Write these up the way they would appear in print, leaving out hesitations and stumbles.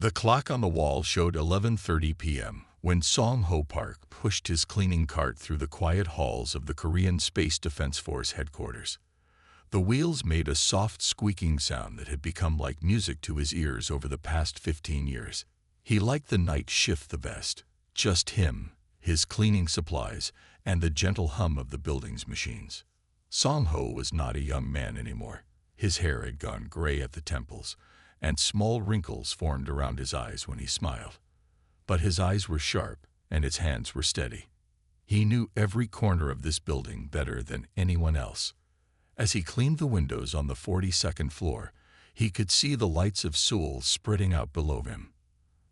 The clock on the wall showed 11:30 p.m. when Song Ho Park pushed his cleaning cart through the quiet halls of the Korean Space Defense Force headquarters. The wheels made a soft squeaking sound that had become like music to his ears over the past 15 years. He liked the night shift the best. Just him, his cleaning supplies, and the gentle hum of the building's machines. Song Ho was not a young man anymore. His hair had gone gray at the temples, and small wrinkles formed around his eyes when he smiled. But his eyes were sharp, and his hands were steady. He knew every corner of this building better than anyone else. As he cleaned the windows on the 42nd floor, he could see the lights of Seoul spreading out below him.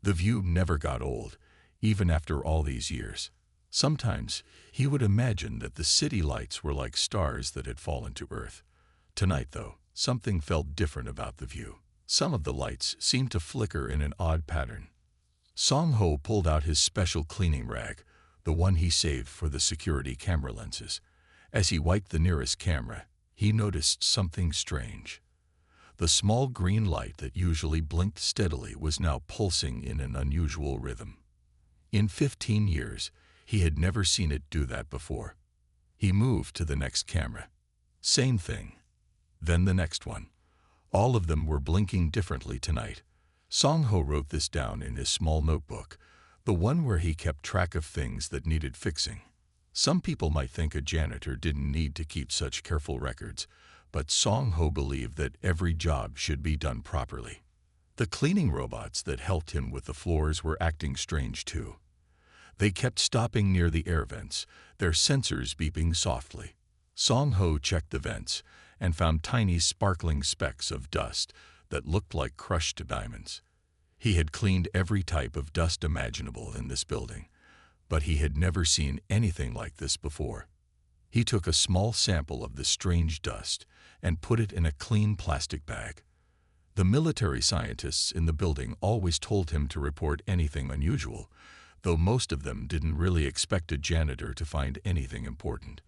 The view never got old, even after all these years. Sometimes he would imagine that the city lights were like stars that had fallen to earth. Tonight, though, something felt different about the view. Some of the lights seemed to flicker in an odd pattern. Song Ho pulled out his special cleaning rag, the one he saved for the security camera lenses. As he wiped the nearest camera, he noticed something strange. The small green light that usually blinked steadily was now pulsing in an unusual rhythm. In 15 years, he had never seen it do that before. He moved to the next camera. Same thing. Then the next one. All of them were blinking differently tonight. Song Ho wrote this down in his small notebook, the one where he kept track of things that needed fixing. Some people might think a janitor didn't need to keep such careful records, but Song Ho believed that every job should be done properly. The cleaning robots that helped him with the floors were acting strange too. They kept stopping near the air vents, their sensors beeping softly. Song Ho checked the vents and found tiny sparkling specks of dust that looked like crushed diamonds. He had cleaned every type of dust imaginable in this building, but he had never seen anything like this before. He took a small sample of the strange dust and put it in a clean plastic bag. The military scientists in the building always told him to report anything unusual, though most of them didn't really expect a janitor to find anything important.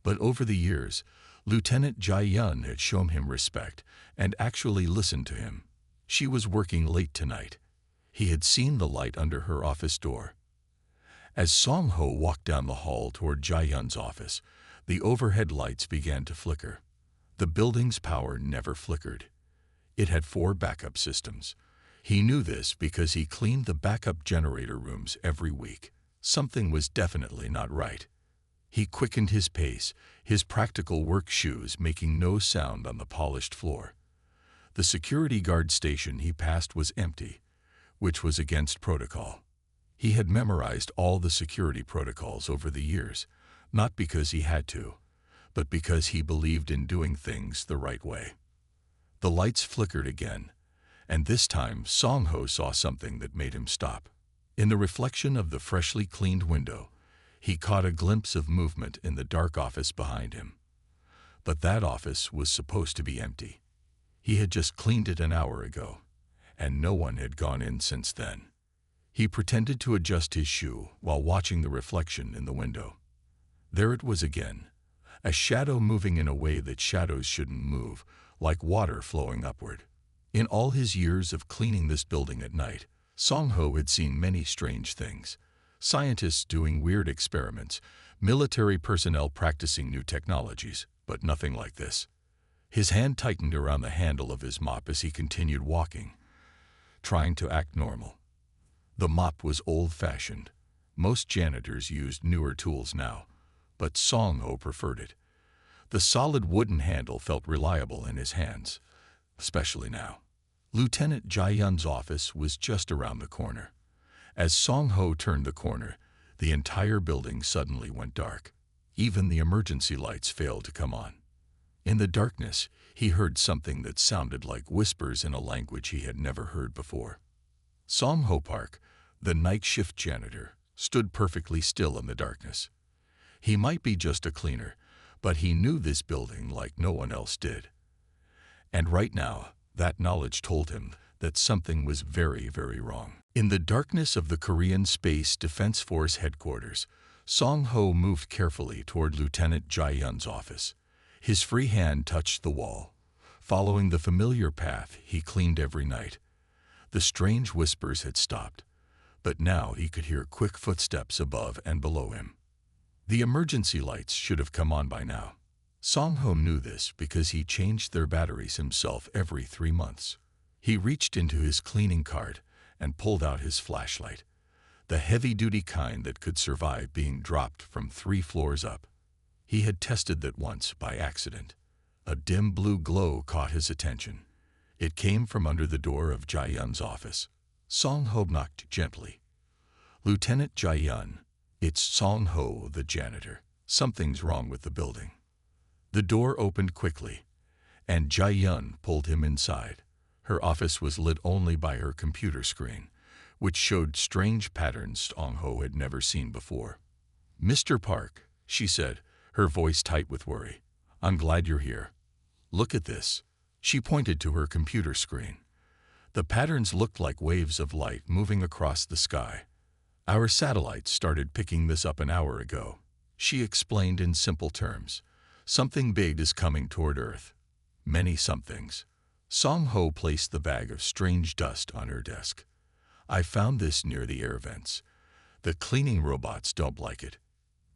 But over the years, Lieutenant Jae-yun had shown him respect and actually listened to him. She was working late tonight. He had seen the light under her office door. As Song Ho walked down the hall toward Jae-yun's office, the overhead lights began to flicker. The building's power never flickered. It had 4 backup systems. He knew this because he cleaned the backup generator rooms every week. Something was definitely not right. He quickened his pace, his practical work shoes making no sound on the polished floor. The security guard station he passed was empty, which was against protocol. He had memorized all the security protocols over the years, not because he had to, but because he believed in doing things the right way. The lights flickered again, and this time Song Ho saw something that made him stop. In the reflection of the freshly cleaned window, he caught a glimpse of movement in the dark office behind him. But that office was supposed to be empty. He had just cleaned it an hour ago, and no one had gone in since then. He pretended to adjust his shoe while watching the reflection in the window. There it was again, a shadow moving in a way that shadows shouldn't move, like water flowing upward. In all his years of cleaning this building at night, Song Ho had seen many strange things. Scientists doing weird experiments, military personnel practicing new technologies, but nothing like this. His hand tightened around the handle of his mop as he continued walking, trying to act normal. The mop was old-fashioned. Most janitors used newer tools now, but Song Ho preferred it. The solid wooden handle felt reliable in his hands, especially now. Lieutenant Jae-yun's office was just around the corner. As Song Ho turned the corner, the entire building suddenly went dark. Even the emergency lights failed to come on. In the darkness, he heard something that sounded like whispers in a language he had never heard before. Song Ho Park, the night shift janitor, stood perfectly still in the darkness. He might be just a cleaner, but he knew this building like no one else did. And right now, that knowledge told him that something was very, very wrong. In the darkness of the Korean Space Defense Force headquarters, Song Ho moved carefully toward Lieutenant Jae-yun's office. His free hand touched the wall, following the familiar path he cleaned every night. The strange whispers had stopped, but now he could hear quick footsteps above and below him. The emergency lights should have come on by now. Song-ho knew this because he changed their batteries himself every 3 months. He reached into his cleaning cart and pulled out his flashlight, the heavy-duty kind that could survive being dropped from 3 floors up. He had tested that once by accident. A dim blue glow caught his attention. It came from under the door of Jae-yun's office. Song-ho knocked gently. "Lieutenant Jae-yun, it's Song-ho, the janitor. Something's wrong with the building." The door opened quickly, and Jae-yun pulled him inside. Her office was lit only by her computer screen, which showed strange patterns Song-ho had never seen before. "Mr. Park," she said, her voice tight with worry, "I'm glad you're here. Look at this." She pointed to her computer screen. The patterns looked like waves of light moving across the sky. "Our satellites started picking this up an hour ago," she explained in simple terms. "Something big is coming toward Earth." Many somethings. Song-ho placed the bag of strange dust on her desk. "I found this near the air vents. The cleaning robots don't like it."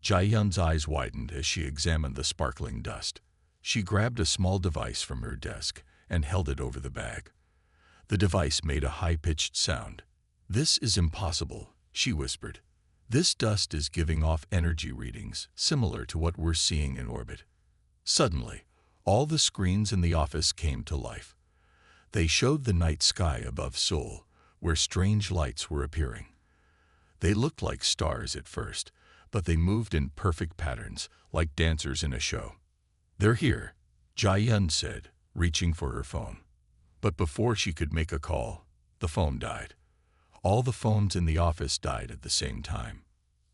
Jae-yun's eyes widened as she examined the sparkling dust. She grabbed a small device from her desk and held it over the bag. The device made a high-pitched sound. "This is impossible," she whispered. "This dust is giving off energy readings similar to what we're seeing in orbit." Suddenly, all the screens in the office came to life. They showed the night sky above Seoul, where strange lights were appearing. They looked like stars at first, but they moved in perfect patterns, like dancers in a show. "They're here," Jae-yun said, reaching for her phone. But before she could make a call, the phone died. All the phones in the office died at the same time.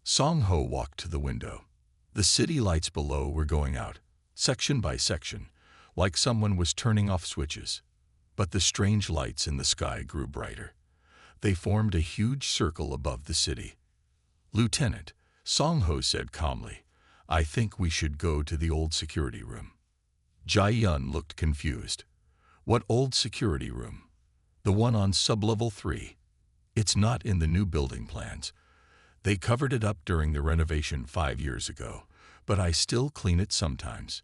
Song-ho walked to the window. The city lights below were going out, section by section, like someone was turning off switches. But the strange lights in the sky grew brighter. They formed a huge circle above the city. "Lieutenant," Song-ho said calmly, "I think we should go to the old security room." Jae-yun looked confused. "What old security room?" "The one on sublevel 3. It's not in the new building plans. They covered it up during the renovation 5 years ago, but I still clean it sometimes.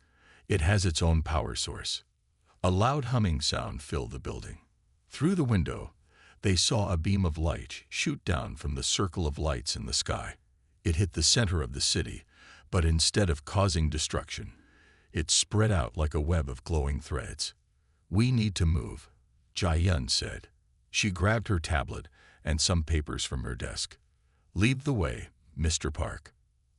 It has its own power source." A loud humming sound filled the building. Through the window, they saw a beam of light shoot down from the circle of lights in the sky. It hit the center of the city, but instead of causing destruction, it spread out like a web of glowing threads. "We need to move," Jae-yun said. She grabbed her tablet and some papers from her desk. "Lead the way, Mr. Park."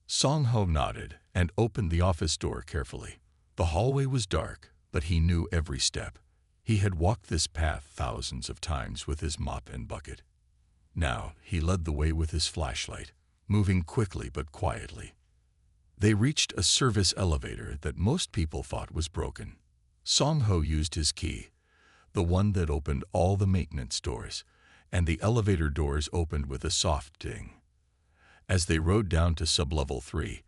Song-ho nodded and opened the office door carefully. The hallway was dark, but he knew every step. He had walked this path thousands of times with his mop and bucket. Now he led the way with his flashlight, moving quickly but quietly. They reached a service elevator that most people thought was broken. Song-ho used his key, the one that opened all the maintenance doors, and the elevator doors opened with a soft ding. As they rode down to sublevel 3,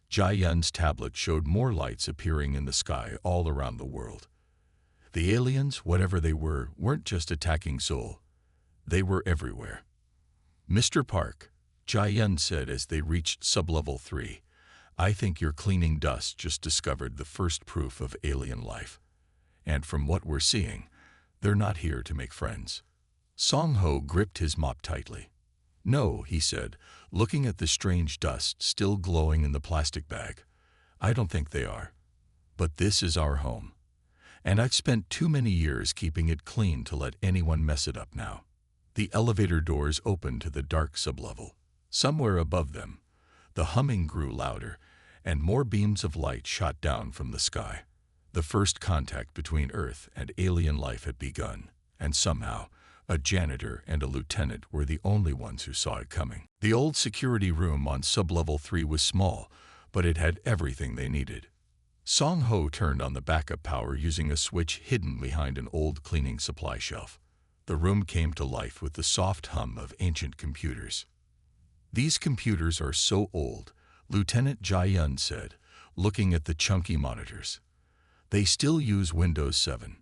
Jae-yun's tablet showed more lights appearing in the sky all around the world. The aliens, whatever they were, weren't just attacking Seoul. They were everywhere. "Mr. Park," Jae-yun said as they reached sublevel 3, "I think your cleaning dust just discovered the first proof of alien life. And from what we're seeing, they're not here to make friends." Song-ho gripped his mop tightly. "No," he said, looking at the strange dust still glowing in the plastic bag. "I don't think they are. But this is our home. And I've spent too many years keeping it clean to let anyone mess it up now." The elevator doors opened to the dark sublevel. Somewhere above them, the humming grew louder, and more beams of light shot down from the sky. The first contact between Earth and alien life had begun, and somehow, a janitor and a lieutenant were the only ones who saw it coming. The old security room on sublevel 3 was small, but it had everything they needed. Song-ho turned on the backup power using a switch hidden behind an old cleaning supply shelf. The room came to life with the soft hum of ancient computers. "These computers are so old," Lieutenant Jae-yun said, looking at the chunky monitors. "They still use Windows 7.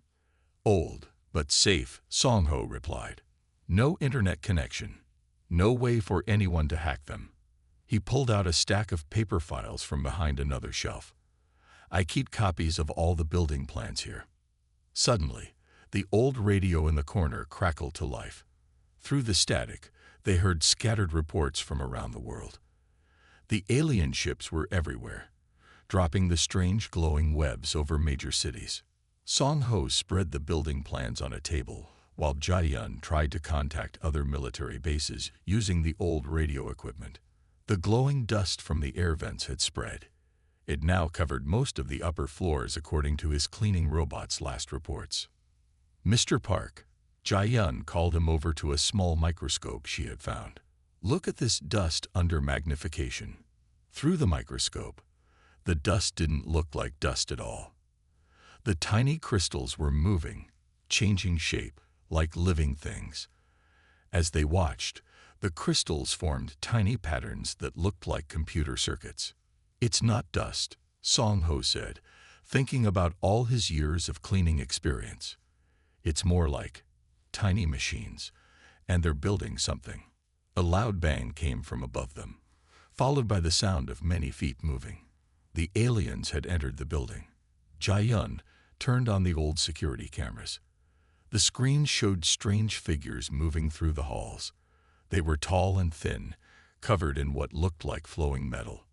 "Old, but safe," Song-ho replied. No internet connection. No way for anyone to hack them. He pulled out a stack of paper files from behind another shelf. I keep copies of all the building plans here. Suddenly, the old radio in the corner crackled to life. Through the static, they heard scattered reports from around the world. The alien ships were everywhere, dropping the strange glowing webs over major cities. Song Ho spread the building plans on a table, while Jia tried to contact other military bases using the old radio equipment. The glowing dust from the air vents had spread. It now covered most of the upper floors according to his cleaning robot's last reports. Mr. Park, Jia called him over to a small microscope she had found. Look at this dust under magnification. Through the microscope, the dust didn't look like dust at all. The tiny crystals were moving, changing shape, like living things. As they watched, the crystals formed tiny patterns that looked like computer circuits. It's not dust, Song Ho said, thinking about all his years of cleaning experience. It's more like tiny machines, and they're building something. A loud bang came from above them, followed by the sound of many feet moving. The aliens had entered the building. Jia turned on the old security cameras. The screen showed strange figures moving through the halls. They were tall and thin, covered in what looked like flowing metal.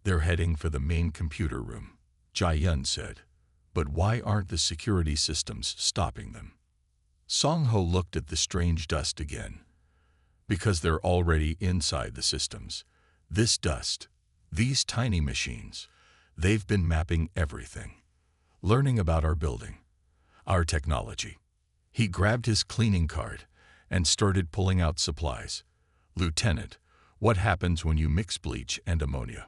They're heading for the main computer room, Jia said. But why aren't the security systems stopping them? Song Ho looked at the strange dust again. Because they're already inside the systems. This dust, these tiny machines, they've been mapping everything, learning about our building, our technology. He grabbed his cleaning cart and started pulling out supplies. Lieutenant, what happens when you mix bleach and ammonia?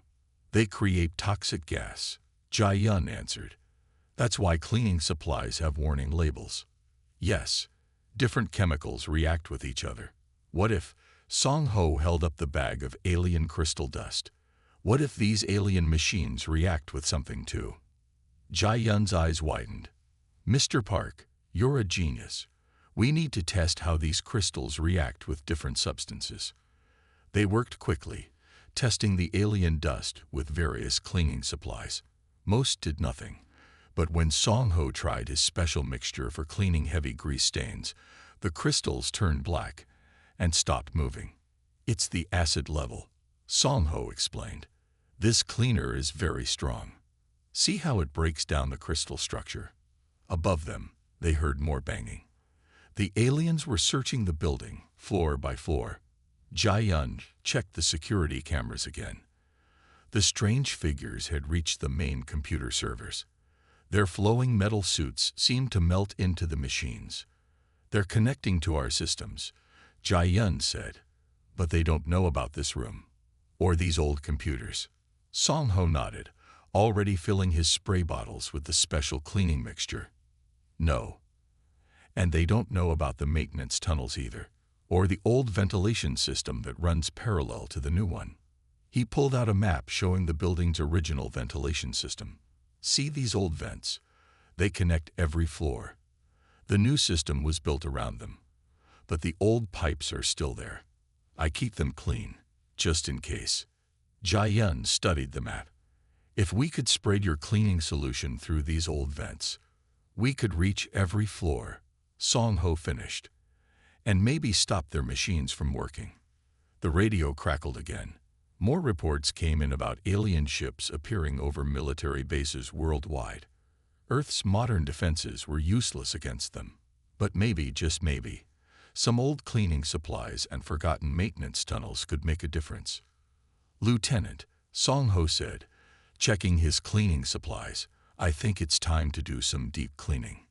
They create toxic gas, Jia answered. That's why cleaning supplies have warning labels. Yes, different chemicals react with each other. What if Song Ho held up the bag of alien crystal dust? What if these alien machines react with something too? Jia's eyes widened. Mr. Park, you're a genius. We need to test how these crystals react with different substances. They worked quickly, testing the alien dust with various cleaning supplies. Most did nothing, but when Song Ho tried his special mixture for cleaning heavy grease stains, the crystals turned black and stopped moving. It's the acid level, Song Ho explained. This cleaner is very strong. See how it breaks down the crystal structure. Above them, they heard more banging. The aliens were searching the building, floor by floor. Jia checked the security cameras again. The strange figures had reached the main computer servers. Their flowing metal suits seemed to melt into the machines. They're connecting to our systems, Jia said. But they don't know about this room, or these old computers. Song Ho nodded, already filling his spray bottles with the special cleaning mixture. No. And they don't know about the maintenance tunnels either, or the old ventilation system that runs parallel to the new one. He pulled out a map showing the building's original ventilation system. See these old vents? They connect every floor. The new system was built around them, but the old pipes are still there. I keep them clean, just in case. Jia studied the map. If we could spread your cleaning solution through these old vents, we could reach every floor, Song Ho finished, and maybe stop their machines from working. The radio crackled again. More reports came in about alien ships appearing over military bases worldwide. Earth's modern defenses were useless against them. But maybe, just maybe, some old cleaning supplies and forgotten maintenance tunnels could make a difference. Lieutenant, Song Ho said, checking his cleaning supplies, I think it's time to do some deep cleaning.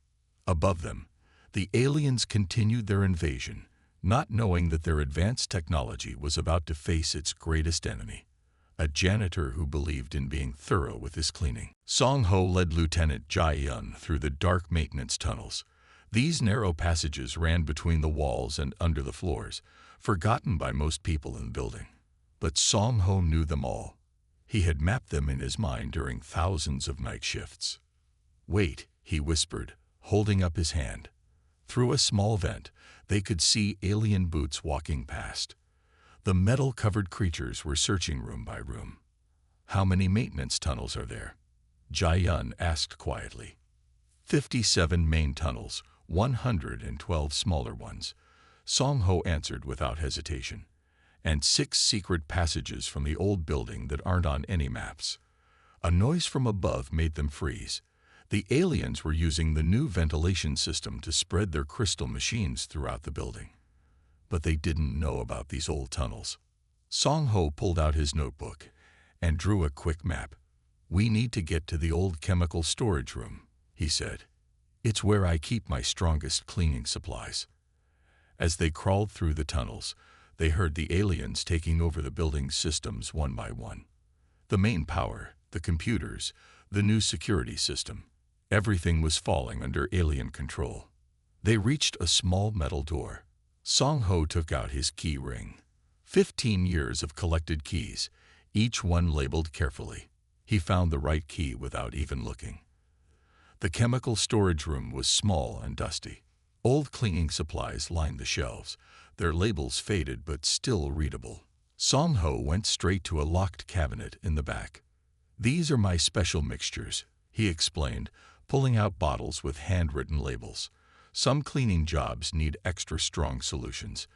Above them, the aliens continued their invasion, not knowing that their advanced technology was about to face its greatest enemy, a janitor who believed in being thorough with his cleaning. Song Ho led Lieutenant Jia through the dark maintenance tunnels. These narrow passages ran between the walls and under the floors, forgotten by most people in the building. But Song Ho knew them all. He had mapped them in his mind during thousands of night shifts. Wait, he whispered, holding up his hand. Through a small vent, they could see alien boots walking past. The metal-covered creatures were searching room by room. "How many maintenance tunnels are there?" Jai-yun asked quietly. 57 main tunnels, 112 smaller ones, Song-ho answered without hesitation. And 6 secret passages from the old building that aren't on any maps. A noise from above made them freeze. The aliens were using the new ventilation system to spread their crystal machines throughout the building. But they didn't know about these old tunnels. Song-ho pulled out his notebook and drew a quick map. "We need to get to the old chemical storage room," he said. "It's where I keep my strongest cleaning supplies." As they crawled through the tunnels, they heard the aliens taking over the building's systems one by one. The main power, the computers, the new security system. Everything was falling under alien control. They reached a small metal door. Song-ho took out his key ring. 15 years of collected keys, each one labeled carefully. He found the right key without even looking. The chemical storage room was small and dusty. Old cleaning supplies lined the shelves, their labels faded but still readable. Song-ho went straight to a locked cabinet in the back. "These are my special mixtures," he explained, pulling out bottles with handwritten labels. "Some cleaning jobs need extra strong solutions,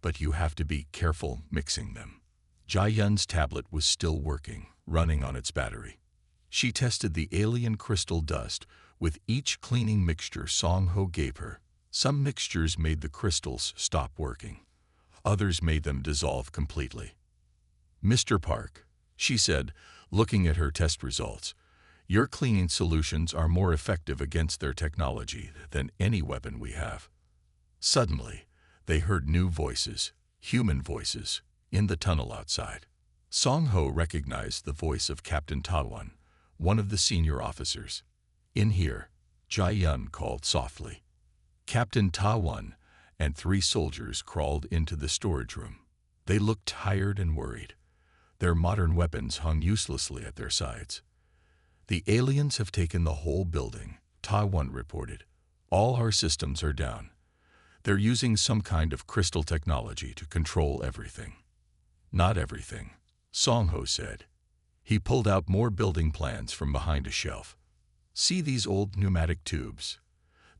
but you have to be careful mixing them." Jai-yun's tablet was still working, running on its battery. She tested the alien crystal dust with each cleaning mixture Song-ho gave her. Some mixtures made the crystals stop working. Others made them dissolve completely. "Mr. Park," she said, looking at her test results, "your cleaning solutions are more effective against their technology than any weapon we have." Suddenly, they heard new voices, human voices, in the tunnel outside. Song-ho recognized the voice of Captain Ta-won, one of the senior officers. "In here," Jai-yun called softly. Captain Ta-won and 3 soldiers crawled into the storage room. They looked tired and worried. Their modern weapons hung uselessly at their sides. "The aliens have taken the whole building," Ta-won reported. "All our systems are down. They're using some kind of crystal technology to control everything." "Not everything," Song-ho said. He pulled out more building plans from behind a shelf. "See these old pneumatic tubes?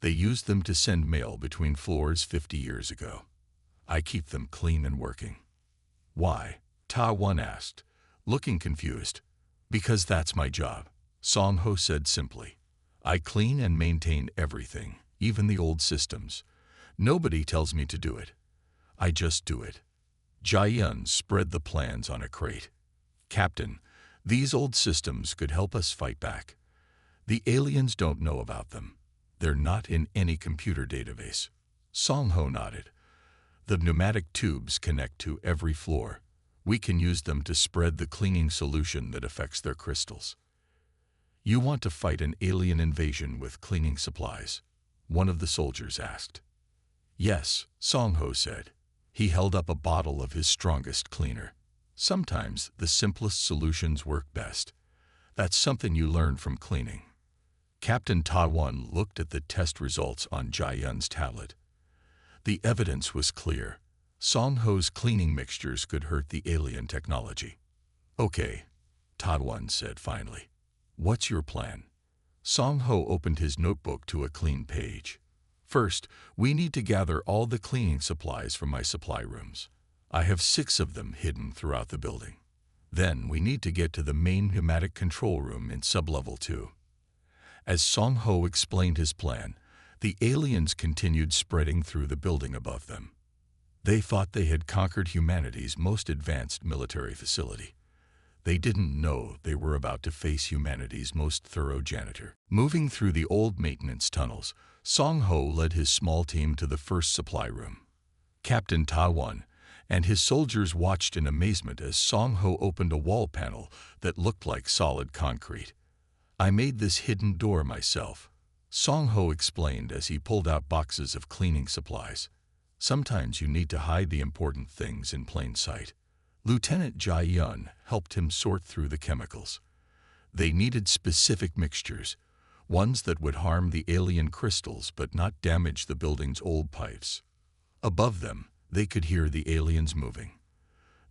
They used them to send mail between floors 50 years ago. I keep them clean and working." "Why?" Ta-won asked, looking confused. "Because that's my job," Song-ho said simply. "I clean and maintain everything, even the old systems. Nobody tells me to do it. I just do it." Jai-yun spread the plans on a crate. "Captain, these old systems could help us fight back. The aliens don't know about them. They're not in any computer database." Song-ho nodded. "The pneumatic tubes connect to every floor. We can use them to spread the cleaning solution that affects their crystals." "You want to fight an alien invasion with cleaning supplies?" one of the soldiers asked. "Yes," Song-ho said. He held up a bottle of his strongest cleaner. "Sometimes the simplest solutions work best. That's something you learn from cleaning." Captain Ta-won looked at the test results on Jai-yun's tablet. The evidence was clear. Song-ho's cleaning mixtures could hurt the alien technology. "Okay," Ta-won said finally. "What's your plan?" Song-ho opened his notebook to a clean page. "First, we need to gather all the cleaning supplies from my supply rooms. I have 6 of them hidden throughout the building. Then we need to get to the main pneumatic control room in sublevel 2. As Song-ho explained his plan, the aliens continued spreading through the building above them. They thought they had conquered humanity's most advanced military facility. They didn't know they were about to face humanity's most thorough janitor. Moving through the old maintenance tunnels, Song-ho led his small team to the first supply room. Captain Ta-won and his soldiers watched in amazement as Song-ho opened a wall panel that looked like solid concrete. "I made this hidden door myself," Song-ho explained as he pulled out boxes of cleaning supplies. "Sometimes you need to hide the important things in plain sight." Lieutenant Jai-yun helped him sort through the chemicals. They needed specific mixtures, ones that would harm the alien crystals but not damage the building's old pipes. Above them, they could hear the aliens moving.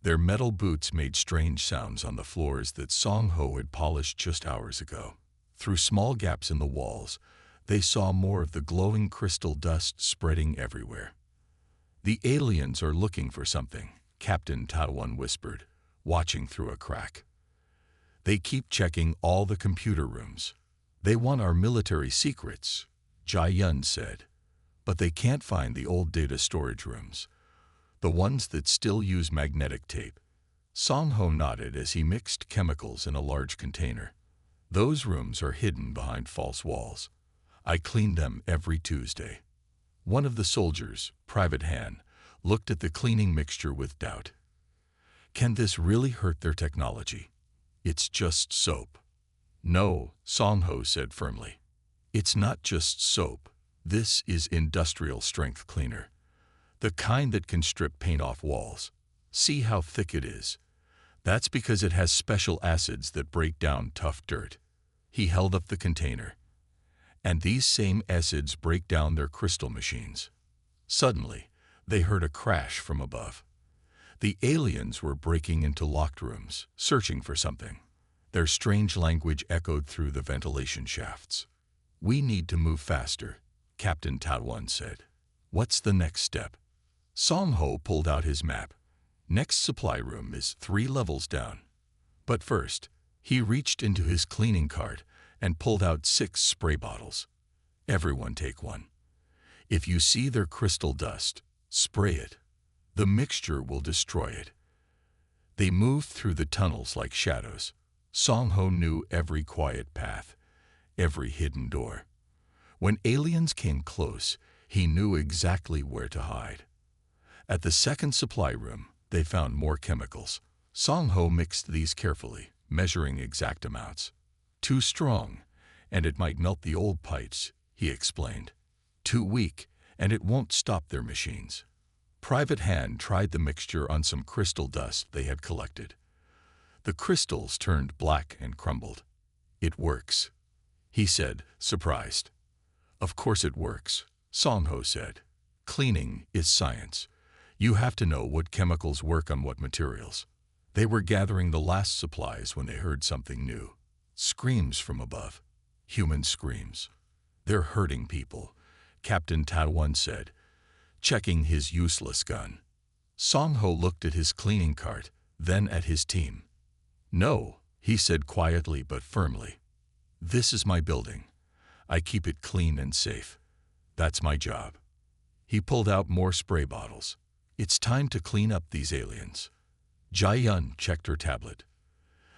Their metal boots made strange sounds on the floors that Song Ho had polished just hours ago. Through small gaps in the walls, they saw more of the glowing crystal dust spreading everywhere. "The aliens are looking for something," Captain Taiwan whispered, watching through a crack. "They keep checking all the computer rooms. They want our military secrets," Jai Yun said. "But they can't find the old data storage rooms, the ones that still use magnetic tape." Song Ho nodded as he mixed chemicals in a large container. "Those rooms are hidden behind false walls. I clean them every Tuesday." One of the soldiers, Private Han, looked at the cleaning mixture with doubt. "Can this really hurt their technology? It's just soap." "No," Song Ho said firmly. "It's not just soap. This is industrial strength cleaner. The kind that can strip paint off walls. See how thick it is? That's because it has special acids that break down tough dirt." He held up the container. "And these same acids break down their crystal machines." Suddenly, they heard a crash from above. The aliens were breaking into locked rooms, searching for something. Their strange language echoed through the ventilation shafts. "We need to move faster," Captain Taiwan said. "What's the next step?" Song Ho pulled out his map. "Next supply room is 3 levels down." But first, he reached into his cleaning cart and pulled out 6 spray bottles. "Everyone take one. If you see their crystal dust, spray it. The mixture will destroy it." They moved through the tunnels like shadows. Song Ho knew every quiet path, every hidden door. When aliens came close, he knew exactly where to hide. At the second supply room, they found more chemicals. Song Ho mixed these carefully, measuring exact amounts. "Too strong, and it might melt the old pipes," he explained. "Too weak, and it won't stop their machines." Private Han tried the mixture on some crystal dust they had collected. The crystals turned black and crumbled. "It works," he said, surprised. "Of course it works," Song Ho said. "Cleaning is science. You have to know what chemicals work on what materials." They were gathering the last supplies when they heard something new. Screams from above. Human screams. "They're hurting people," Captain Taiwan said, checking his useless gun. Song Ho looked at his cleaning cart, then at his team. "No," he said quietly but firmly. "This is my building. I keep it clean and safe. That's my job." He pulled out more spray bottles. "It's time to clean up these aliens." Jai Yun checked her tablet.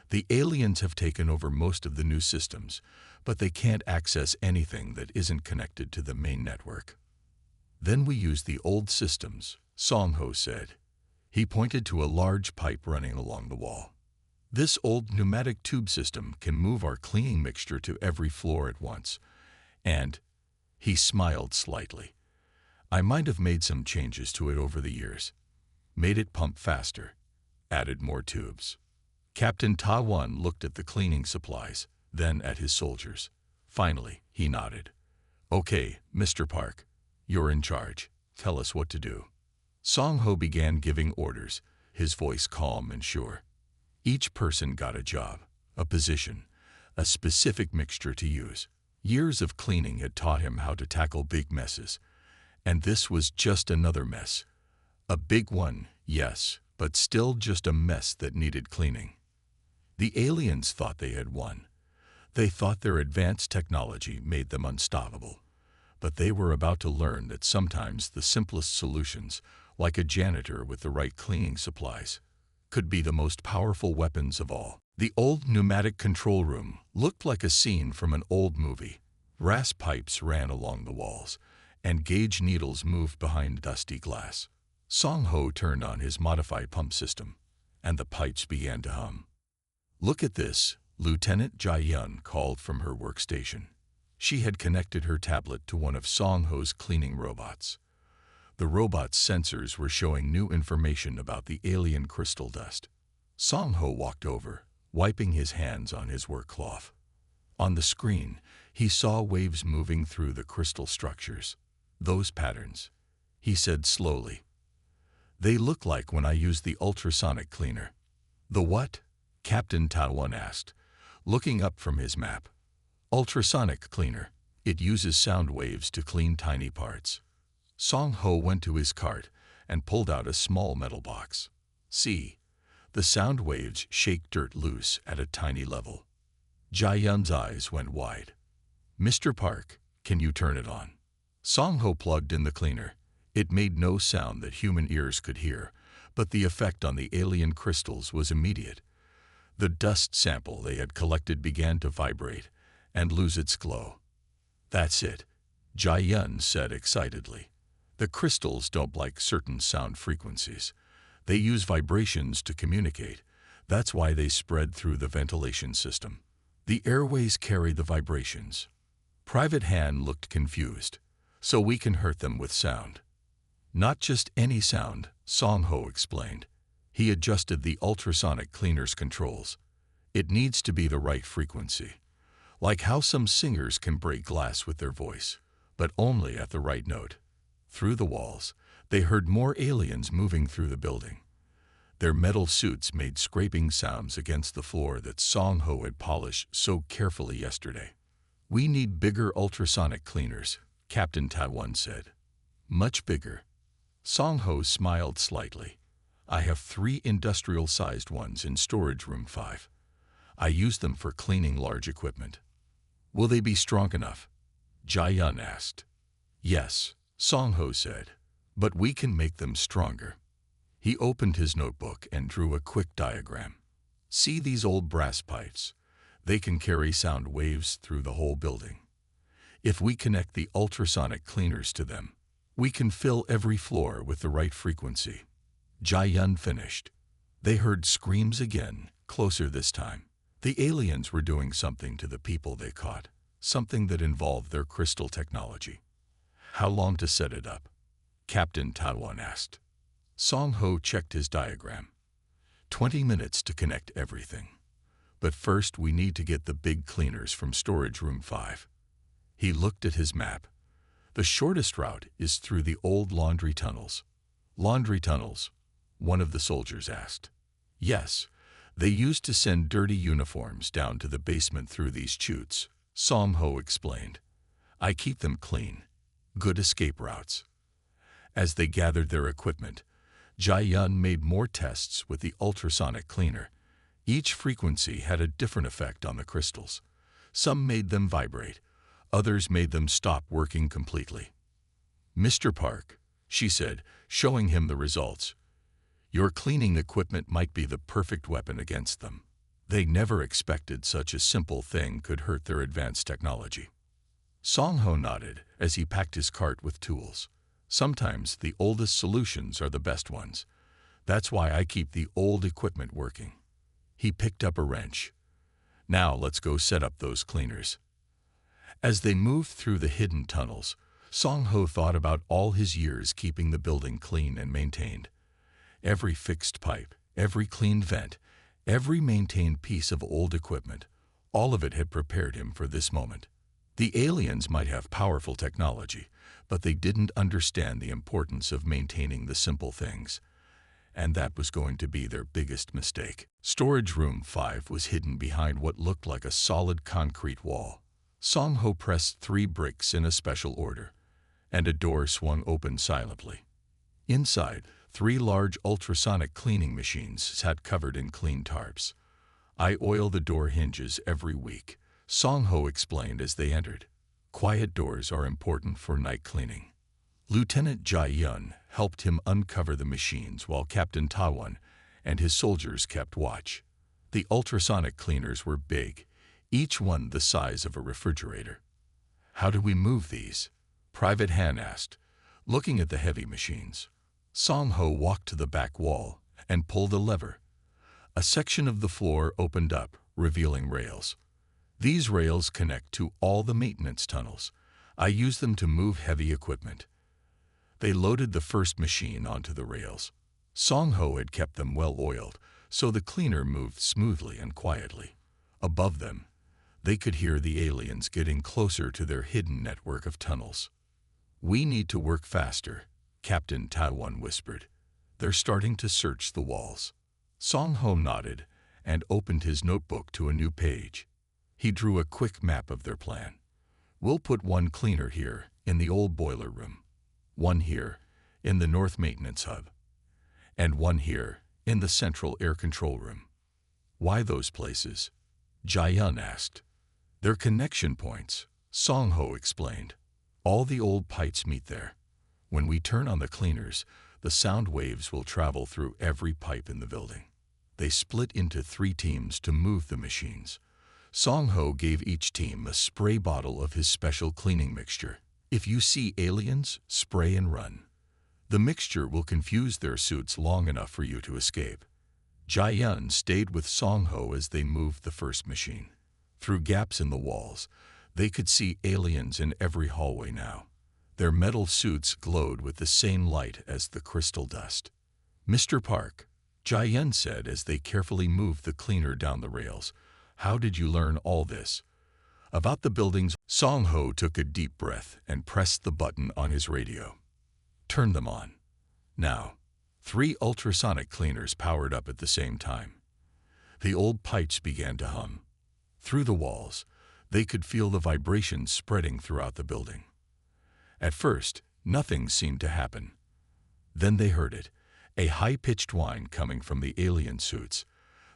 "The aliens have taken over most of the new systems, but they can't access anything that isn't connected to the main network." "Then we use the old systems," Song Ho said. He pointed to a large pipe running along the wall. "This old pneumatic tube system can move our cleaning mixture to every floor at once. And," he smiled slightly, "I might have made some changes to it over the years. Made it pump faster. Added more tubes." Captain Taiwan looked at the cleaning supplies, then at his soldiers. Finally, he nodded. "Okay, Mr. Park, you're in charge. Tell us what to do." Song Ho began giving orders, his voice calm and sure. Each person got a job, a position, a specific mixture to use. Years of cleaning had taught him how to tackle big messes. And this was just another mess. A big one, yes, but still just a mess that needed cleaning. The aliens thought they had won. They thought their advanced technology made them unstoppable. But they were about to learn that sometimes the simplest solutions, like a janitor with the right cleaning supplies, could be the most powerful weapons of all. The old pneumatic control room looked like a scene from an old movie. Brass pipes ran along the walls, and gauge needles moved behind dusty glass. Song Ho turned on his modified pump system, and the pipes began to hum. "Look at this," Lieutenant Jai Yun called from her workstation. She had connected her tablet to one of Song Ho's cleaning robots. The robot's sensors were showing new information about the alien crystal dust. Song Ho walked over, wiping his hands on his work cloth. On the screen, he saw waves moving through the crystal structures. "Those patterns," he said slowly. "They look like when I used the ultrasonic cleaner." "The what?" Captain Tawan asked, looking up from his map. "Ultrasonic cleaner. It uses sound waves to clean tiny parts." Song Ho went to his cart and pulled out a small metal box. "See, the sound waves shake dirt loose at a tiny level." Jai Yun's eyes went wide. "Mr. Park, can you turn it on?" Song Ho plugged in the cleaner. It made no sound that human ears could hear, but the effect on the alien crystals was immediate. The dust sample they had collected began to vibrate and lose its glow. "That's it," Jai Yun said excitedly. "The crystals don't like certain sound frequencies. They use vibrations to communicate. That's why they spread through the ventilation system. The airways carry the vibrations." Private Han looked confused. "So we can hurt them with sound." "Not just any sound," Song Ho explained. He adjusted the ultrasonic cleaner's controls. "It needs to be the right frequency. Like how some singers can break glass with their voice, but only at the right note." Through the walls, they heard more aliens moving through the building. Their metal suits made scraping sounds against the floor that Song Ho had polished so carefully yesterday. "We need bigger ultrasonic cleaners," Captain Tawan said. "Much bigger." Song Ho smiled slightly. "I have 3 industrial-sized ones in storage room 5. I use them for cleaning large equipment." "Will they be strong enough?" Jai Yun asked. "Yes," Song Ho said, "but we can make them stronger." He opened his notebook and drew a quick diagram. "See these old brass pipes? They can carry sound waves through the whole building. If we connect the ultrasonic cleaners to them, we can fill every floor with the right frequency." Jai Yun finished. They heard screams again, closer this time. The aliens were doing something to the people they caught, something that involved their crystal technology. "How long to set it up?" Captain Tawan asked. Song Ho checked his diagram. 20 minutes to connect everything. But first we need to get the big cleaners from storage room 5. He looked at his map. "The shortest route is through the old laundry tunnels." "Laundry tunnels?" one of the soldiers asked. "Yes, they used to send dirty uniforms down to the basement through these chutes," Song Ho explained. "I keep them clean. Good escape routes." As they gathered their equipment, Jai Yun made more tests with the ultrasonic cleaner. Each frequency had a different effect on the crystals. Some made them vibrate, others made them stop working completely. "Mr. Park," she said, showing him the results, "your cleaning equipment might be the perfect weapon against them." They never expected such a simple thing could hurt their advanced technology. Song Ho nodded as he packed his cart with tools. "Sometimes the oldest solutions are the best ones. That's why I keep the old equipment working." He picked up a wrench. "Now let's go set up those cleaners." As they moved through the hidden tunnels, Song Ho thought about all his years keeping the building clean and maintained. Every fixed pipe, every cleaned vent, every maintained piece of old equipment, all of it had prepared him for this moment. The aliens might have powerful technology, but they didn't understand the importance of maintaining the simple things. And that was going to be their biggest mistake. Storage room 5 was hidden behind what looked like a solid concrete wall. Song Ho pressed 3 bricks in a special order, and a door swung open silently. Inside, 3 large ultrasonic cleaning machines sat covered in clean tarps. "I oil the door hinges every week," Song Ho explained as they entered. "Quiet doors are important for night cleaning." Lieutenant Jai Yun helped him uncover the machines while Captain Tawan and his soldiers kept watch. The ultrasonic cleaners were big, each one the size of a refrigerator. "How do we move these?" Private Han asked, looking at the heavy machines. Song Ho walked to the back wall and pulled a lever. A section of the floor opened up, revealing rails. "These rails connect to all the maintenance tunnels. I use them to move heavy equipment." They loaded the first machine onto the rails. Song Ho had kept them well oiled, so the cleaner moved smoothly and quietly. Above them, They could hear the aliens getting closer to their hidden network of tunnels. "We need to work faster," Captain Taiwan whispered. "They're starting to search the walls." Song Ho nodded and opened his notebook to a new page. He drew a quick map of their plan. "We'll put one cleaner here, in the old boiler room. One here, in the North Maintenance Hub. And one here, in the Central Air Control Room." "Why those places?" Jayun asked. "They're connection points," Song Ho explained. "All the old pipes meet there. When we turn on the cleaners, the sound waves will travel through every pipe in the building." They split into 3 teams to move the machines. Song Ho gave each team a spray bottle of his special cleaning mixture. "If you see aliens, spray and run. The mixture will confuse their suits long enough for you to escape." Jayun stayed with Song Ho as they moved the first machine. Through gaps in the walls, they could see aliens in every hallway now. Their metal suits glowed with the same light as the crystal dust. "Mr. Park," Jayun said as they carefully moved the cleaner down the rails, "how did you learn all this?" "About the buildings." Song Ho took a deep breath and pressed the button on his radio. "Turn them on. Now." 3 ultrasonic cleaners powered up at the same time. The old pipes began to hum. Through the walls, they could feel the vibrations spreading throughout the building. At first, nothing seemed to happen. Then they heard it, a high-pitched whine coming from the alien suits.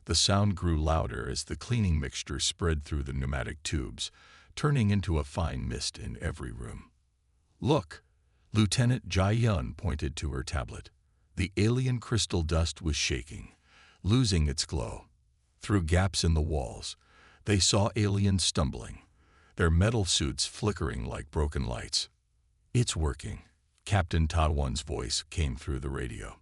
The sound grew louder as the cleaning mixture spread through the pneumatic tubes, turning into a fine mist in every room. "Look!" Lieutenant Jayun pointed to her tablet. The alien crystal dust was shaking, losing its glow. Through gaps in the walls, they saw aliens stumbling, their metal suits flickering like broken lights. "It's working." Captain Taiwan's voice came through the radio.